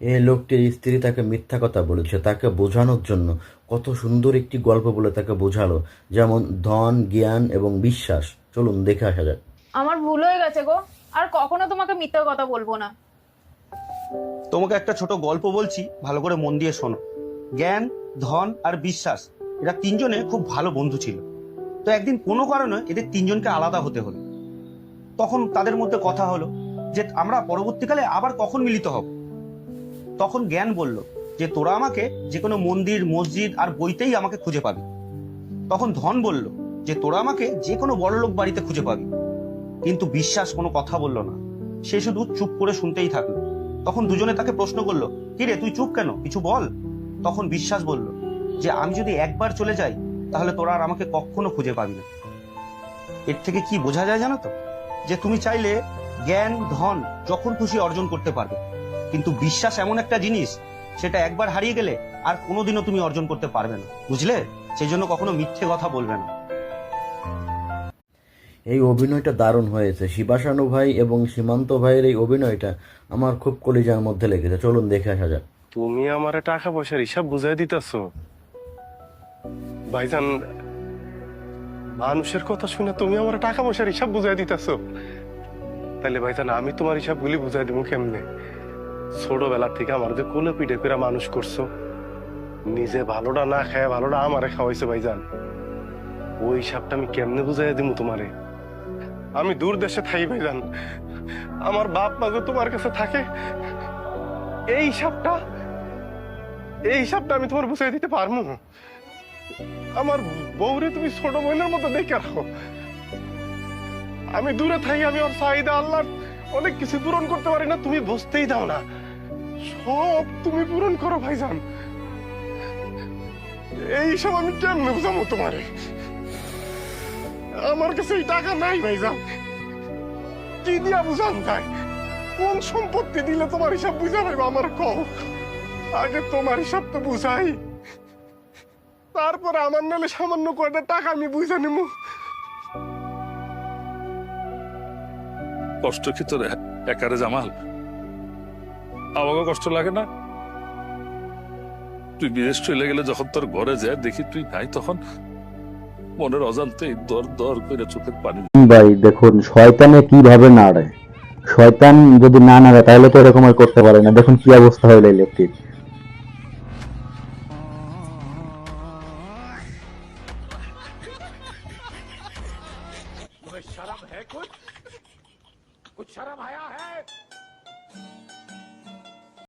এই লোকটির স্ত্রী তাকে মিথ্যা কথা বলেছে তাকে বোঝানোর জন্য। কত সুন্দর একটি গল্প বলে তাকে বোঝালো, যেমন ধন, জ্ঞান এবং বিশ্বাস। চলুন দেখে আসা যাক। আমার ভুল হয়ে গেছে গো, আর কখনো তোমাকে মিথ্যে কথা বলবো না। তোমাকে একটা ছোট গল্প বলছি, ভালো করে মন দিয়ে শোনো। জ্ঞান, ধন আর বিশ্বাস, এরা তিনজনে খুব ভালো বন্ধু ছিল। তো একদিন কোনো কারণে এদের তিনজনকে আলাদা হতে হলো। তখন তাদের মধ্যে কথা হলো যে আমরা পরবর্তীকালে আবার কখন মিলিত হব। তখন জ্ঞান বলল যে তোরা আমাকে যে কোনো মন্দির, মসজিদ আর বইতেই আমাকে খুঁজে পাবি। তখন ধন বলল যে তোরা আমাকে যে কোনো বড়লোক বাড়িতে খুঁজে পাবি। কিন্তু বিশ্বাস কোনো কথা বলল না, সে শুধু চুপ করে শুনতেই থাকলো। তখন দুজনে তাকে প্রশ্ন করলো, কি রে তুই চুপ কেন, কিছু বল। তখন বিশ্বাস বলল যে আমি যদি একবার চলে যাই তাহলে তোরা আর আমাকে কখনো খুঁজে পাবি না। এর থেকে কি বোঝা যায় জানো তো, যে তুমি চাইলে জ্ঞান, ধন যখন খুশি অর্জন করতে পারবে, কিন্তু বিশ্বাস এমন একটা জিনিস, সেটা একবার হারিয়ে গেলে আর কোনোদিনও তুমি অর্জন করতে পারবে না, বুঝলে? সেই জন্য কখনো মিথ্যে কথা বলবে না। এই অভিনয়টা দারুণ হয়েছে। শিবাশানু ভাই এবং সীমান্ত ভাইয়ের এই অভিনয়টা আমার খুব কলিজার মধ্যে লেগেছে। চলুন দেখে আসা যাক। তুমি আমারে টাকা পয়সার হিসাব বুঝাই দিতেছো ভাইজান। মানুষের কথা শুনে তুমি আমার টাকা পয়সার হিসাব বুঝাই দিতেছো? তাইলে ভাইজান আমি তোমার হিসাবগুলি বুঝাই দিব কেমনে? ছোটবেলা থেকে আমার যে কোলে পিঠে করে মানুষ করছো, নিজে ভালোটা না খায় ভালোটা আমারে খাওয়াইছো ভাইজান, ওই হিসাবটা আমি কেমনে বুঝাই দিব তোমারে? আমি দূর দেশে থাকি ভাইজান, আমার বাপ মা যে তোমার কাছে থাকে, এই হিসাবটা আমি তোমার বুঝাই দিতে পারবো? আমার বউরে তুমি ছোট বোনের মতো দেখে রাখো। আমি দূরে থাকি, আমি ওর চাহিদা আল্লাহর অনেক কিছু পূরণ করতে পারি না, তুমি বুঝতেই দাও না। সব তুমি পূরণ করো ভাইজান, এই সব আমি কেমনে বুঝাবো তোমারে? আমার কাছে এই টাকা নাই ভাইজান, কি দিয়া বুঝান যায়? কোন সম্পত্তি দিলে তোমার হিসাব বুঝা পাইবো আমার কও? আগে তোমার হিসাব তো বুঝাই, তারপরে আমার নালে সামান্য কয়টা টাকা আমি বুঝা নেবো। কষ্ট কি তোর একারে জামাল? আমাকে কষ্ট লাগে না? তুই বিদেশ চলে গেলে যখন তোর ঘরে যায় দেখি তুই নাই, তখন মনের অজান্তে দর দর করে চোখের পানি। ভাই দেখুন শয়তানে কিভাবে নাড়ে। শয়তান যদি না নাড়ে তাহলে তো এরকম আর করতে পারে না। দেখুন কি অবস্থা হলো এই লোকটির।